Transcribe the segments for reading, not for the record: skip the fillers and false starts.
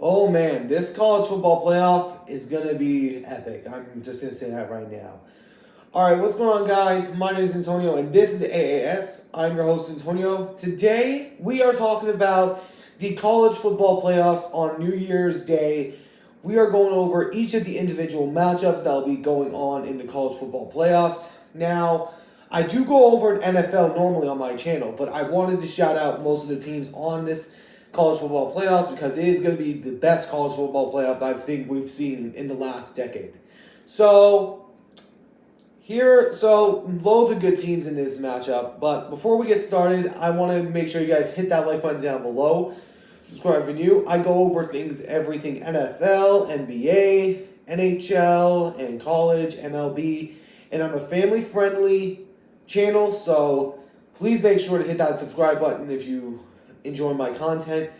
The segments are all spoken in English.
Oh man, this college football playoff is gonna be epic. I'm just gonna say that right now. Alright, what's going on, guys? My name is Antonio, and this is the AAS. I'm your host, Antonio. Today, we are talking about the college football playoffs on New Year's Day. We are going over each of the individual matchups that will be going on in the college football playoffs. Now, I do go over an NFL normally on my channel, but I wanted to shout out most of the teams on this college football playoffs because it is going to be the best college football playoff that I think we've seen in the last decade. So loads of good teams in this matchup. But before we get started, I want to make sure you guys hit that like button down below. Subscribe if you're new. I go over everything NFL, NBA, NHL, and college, MLB. And I'm a family-friendly channel, so please make sure to hit that subscribe button if you enjoy my content.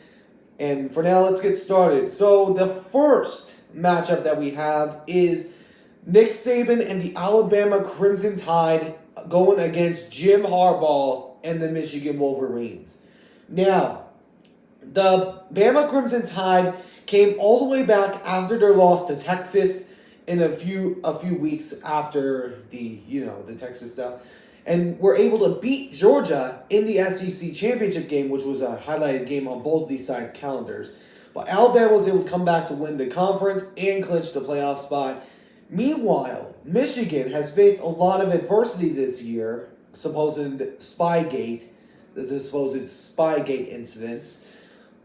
And for now, let's get started. So the first matchup that we have is Nick Saban and the Alabama Crimson Tide going against Jim Harbaugh and the Michigan Wolverines. Now, the Bama Crimson Tide came all the way back after their loss to Texas in a few weeks after the Texas stuff, and were able to beat Georgia in the SEC championship game, which was a highlighted game on both these sides' calendars. But Alabama was able to come back to win the conference and clinch the playoff spot. Meanwhile, Michigan has faced a lot of adversity this year, the supposed Spygate incidents.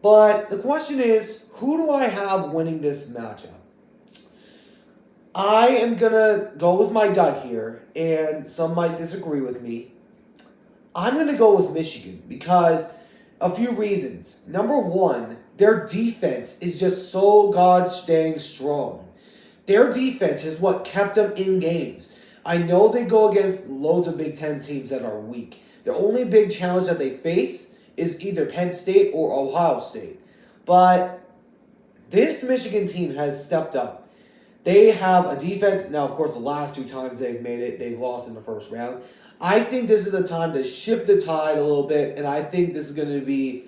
But the question is, who do I have winning this matchup? I am going to go with my gut here, and some might disagree with me. I'm going to go with Michigan because a few reasons. Number one, their defense is just so dang strong. Their defense is what kept them in games. I know they go against loads of Big Ten teams that are weak. The only big challenge that they face is either Penn State or Ohio State. But this Michigan team has stepped up. They have a defense. Now, of course, the last two times they've made it, they've lost in the first round. I think this is the time to shift the tide a little bit, and I think this is going to be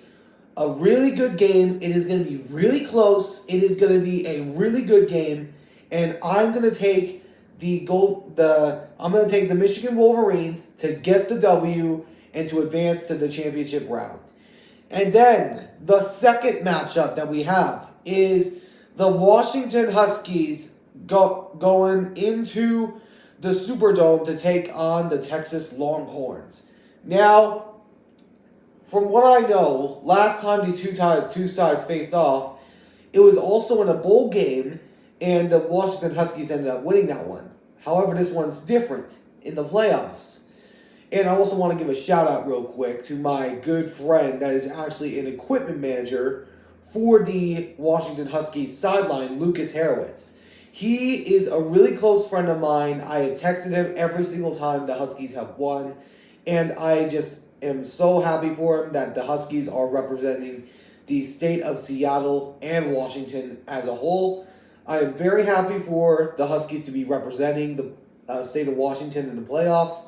a really good game. It is going to be really close. It is going to be a really good game. And I'm going to take the Michigan Wolverines to get the W and to advance to the championship round. And then the second matchup that we have is the Washington Huskies going into the Superdome to take on the Texas Longhorns. Now, from what I know, last time the two sides faced off, it was also in a bowl game, and the Washington Huskies ended up winning that one. However, this one's different in the playoffs. And I also want to give a shout out real quick to my good friend that is actually an equipment manager for the Washington Huskies sideline, Lucas Harowitz. He is a really close friend of mine. I have texted him every single time the Huskies have won. And I just am so happy for him that the Huskies are representing the state of Seattle and Washington as a whole. I am very happy for the Huskies to be representing the state of Washington in the playoffs.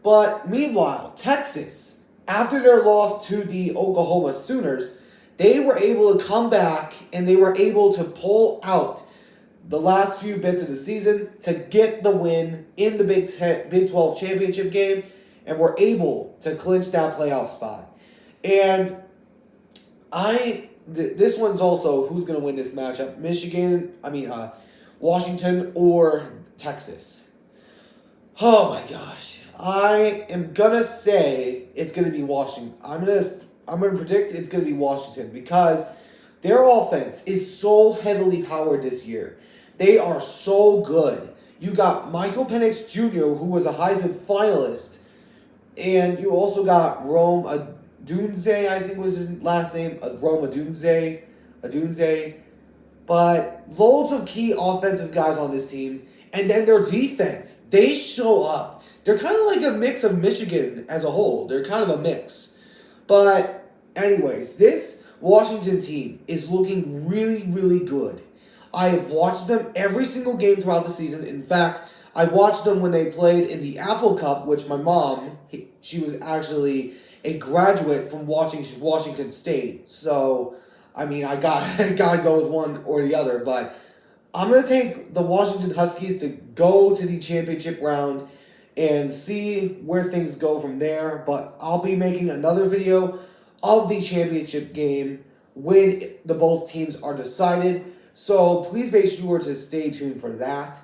But meanwhile, Texas, after their loss to the Oklahoma Sooners, they were able to come back and they were able to pull out the last few bits of the season to get the win in the Big 12 championship game and were able to clinch that playoff spot. And this one's also who's going to win this matchup, Washington or Texas. Oh my gosh. I am going to say it's going to be Washington. I'm going to predict it's going to be Washington because their offense is so heavily powered this year. They are so good. You got Michael Penix Jr., who was a Heisman finalist, and you also got Rome Odunze, I think was his last name, Rome Odunze. But loads of key offensive guys on this team. And then their defense, they show up. They're kind of like a mix of Michigan as a whole. They're kind of a mix. But anyways, this Washington team is looking really, really good. I have watched them every single game throughout the season. In fact, I watched them when they played in the Apple Cup, which my mom, she was actually a graduate from Washington State. So I mean, I gotta go with one or the other, but I'm gonna take the Washington Huskies to go to the championship round and see where things go from there. But I'll be making another video of the championship game when the both teams are decided. So please make sure to stay tuned for that.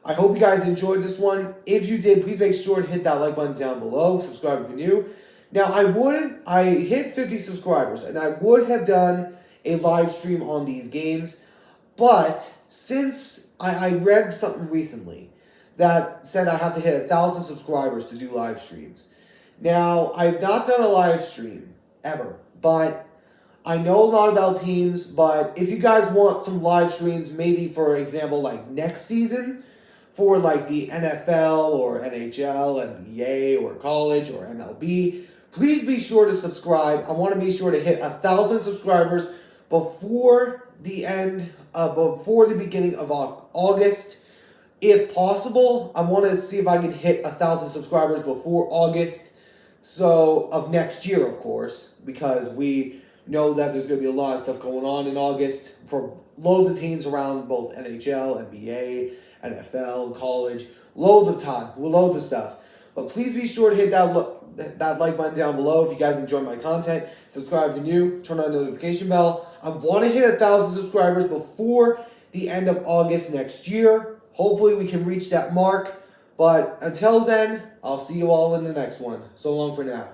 I hope you guys enjoyed this one. If you did, please make sure to hit that like button down below. Subscribe if you're new. Now, I hit 50 subscribers, and I would have done a live stream on these games, but since I read something recently that said I have to hit 1,000 subscribers to do live streams. Now, I've not done a live stream ever, but I know a lot about teams, but if you guys want some live streams, maybe for example, like next season, for like the NFL or NHL, NBA or college or MLB, please be sure to subscribe. I want to be sure to hit 1,000 subscribers before before the beginning of August. If possible, I want to see if I can hit 1,000 subscribers before August, so of next year, of course, because we know that there's going to be a lot of stuff going on in August for loads of teams around both NHL, NBA, NFL, college, loads of time, loads of stuff. But please be sure to hit that like button down below if you guys enjoy my content. Subscribe if you're new, turn on the notification bell. I want to hit 1,000 subscribers before the end of August next year. Hopefully we can reach that mark. But until then, I'll see you all in the next one. So long for now.